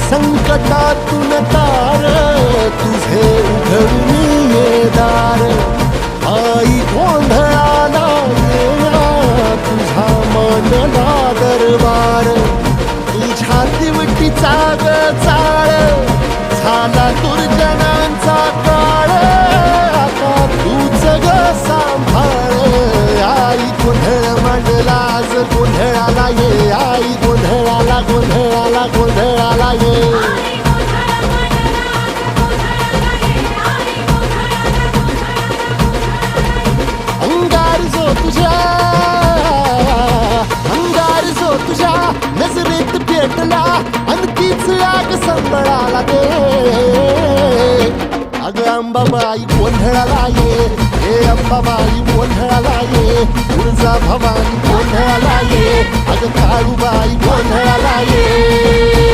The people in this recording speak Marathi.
संकटातून तार तुझे उघडून ये दार आई गोंधळाला येणार तुझा मनला दरबार तुझ्या दिवटीचा ग चाळ झाला दुर्जनांचा काळ आता तूच ग सांभाळ आई गोंधळ मांडला आज गोंधळाला ये आई गोंधळाला गोंधळाला गोंधळाला ये अंगार जो तुझ्या नजरेत पेटला आणि तीच आग संबळाला दे अगं अंबाबाई गोंधळाला ये हे अंबाबाई गोंधळाला ये तुळजा भवानी गोंधळाला ये अगं काळूबाई गोंधळाला ये